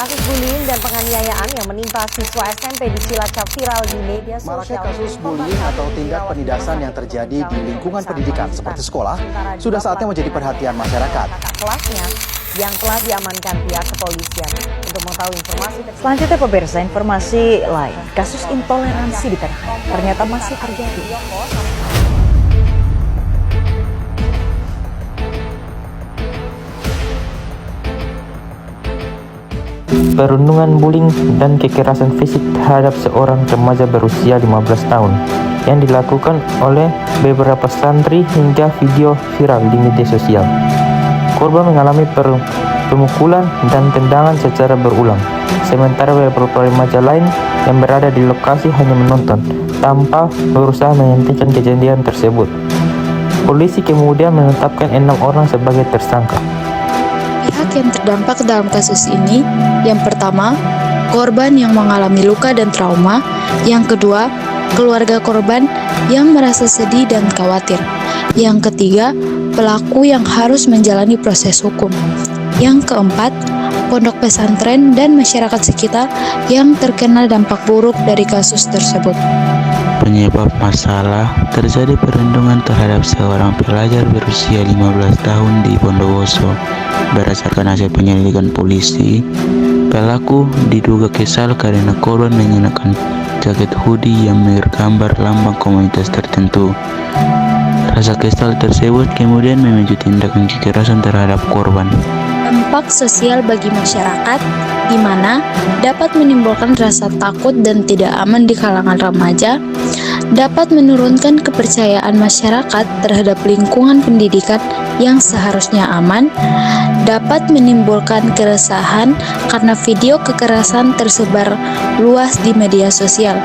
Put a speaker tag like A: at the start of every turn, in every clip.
A: Kasus bullying dan penganiayaan yang menimpa siswa SMP di Cilacap viral di media
B: Maraknya
A: sosial.
B: kasus bullying atau tindak penindasan yang terjadi di lingkungan pendidikan seperti sekolah sudah saatnya menjadi perhatian masyarakat.
A: Kakak kelasnya yang telah diamankan pihak kepolisian. Untuk mengetahui informasi
C: Selanjutnya pemirsa, informasi lain. Kasus intoleransi di tanah air ternyata masih terjadi.
D: Perundungan bullying dan kekerasan fisik terhadap seorang remaja berusia 15 tahun yang dilakukan oleh beberapa santri hingga video viral di media sosial. Korban mengalami pemukulan dan tendangan secara berulang, sementara beberapa remaja lain yang berada di lokasi hanya menonton tanpa berusaha menghentikan kejadian tersebut. Polisi kemudian menetapkan 6 orang sebagai tersangka.
E: Pihak yang terdampak dalam kasus ini, yang pertama, korban yang mengalami luka dan trauma, yang kedua, keluarga korban yang merasa sedih dan khawatir, yang ketiga, pelaku yang harus menjalani proses hukum, yang keempat, pondok pesantren dan masyarakat sekitar yang terkena dampak buruk dari kasus tersebut.
F: Penyebab masalah terjadi perundungan terhadap seorang pelajar berusia 15 tahun di Bondowoso. Berdasarkan hasil penyelidikan polisi, pelaku diduga kesal karena korban mengenakan jaket hoodie yang bergambar lambang komunitas tertentu. Rasa kesal tersebut kemudian memicu tindakan kekerasan terhadap korban.
E: Dampak sosial bagi masyarakat, di mana dapat menimbulkan rasa takut dan tidak aman di kalangan remaja, dapat menurunkan kepercayaan masyarakat terhadap lingkungan pendidikan yang seharusnya aman, dapat menimbulkan keresahan karena video kekerasan tersebar luas di media sosial,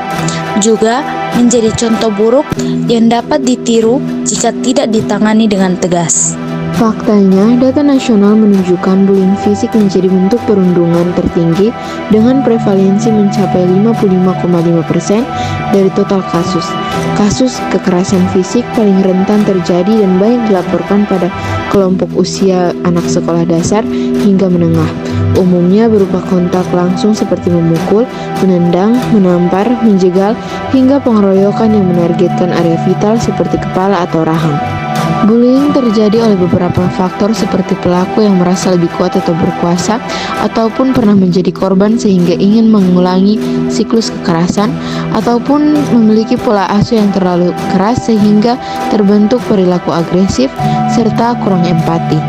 E: juga menjadi contoh buruk yang dapat ditiru jika tidak ditangani dengan tegas.
G: Faktanya, data nasional menunjukkan bullying fisik menjadi bentuk perundungan tertinggi dengan prevalensi mencapai 55,5% dari total kasus. Kasus kekerasan fisik paling rentan terjadi dan banyak dilaporkan pada kelompok usia anak sekolah dasar hingga menengah. Umumnya berupa kontak langsung seperti memukul, menendang, menampar, menjegal, hingga pengeroyokan yang menargetkan area vital seperti kepala atau rahang. Bullying terjadi oleh beberapa faktor seperti pelaku yang merasa lebih kuat atau berkuasa, ataupun pernah menjadi korban sehingga ingin mengulangi siklus kekerasan, ataupun memiliki pola asuh yang terlalu keras sehingga terbentuk perilaku agresif, serta kurang empati.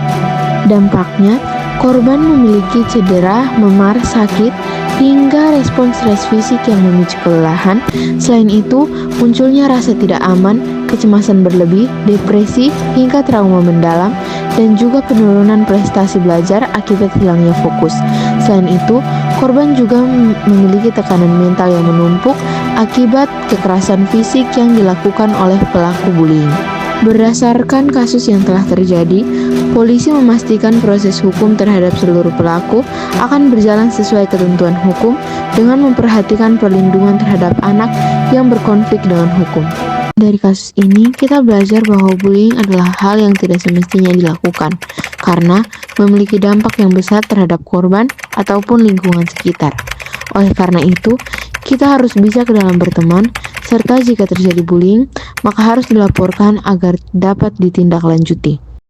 G: Dampaknya, korban memiliki cedera, memar, sakit, hingga respons stres fisik yang memicu kelelahan. Selain itu, munculnya rasa tidak aman, kecemasan berlebih, depresi, hingga trauma mendalam, dan juga penurunan prestasi belajar akibat hilangnya fokus. Selain itu, korban juga memiliki tekanan mental yang menumpuk akibat kekerasan fisik yang dilakukan oleh pelaku bullying. Berdasarkan kasus yang telah terjadi, polisi memastikan proses hukum terhadap seluruh pelaku akan berjalan sesuai ketentuan hukum dengan memperhatikan perlindungan terhadap anak yang berkonflik dengan hukum. Dari kasus ini, kita belajar bahwa bullying adalah hal yang tidak semestinya dilakukan karena memiliki dampak yang besar terhadap korban ataupun lingkungan sekitar. Oleh karena itu, kita harus bisa ke dalam berteman, serta jika terjadi bullying, maka harus dilaporkan agar dapat ditindaklanjuti.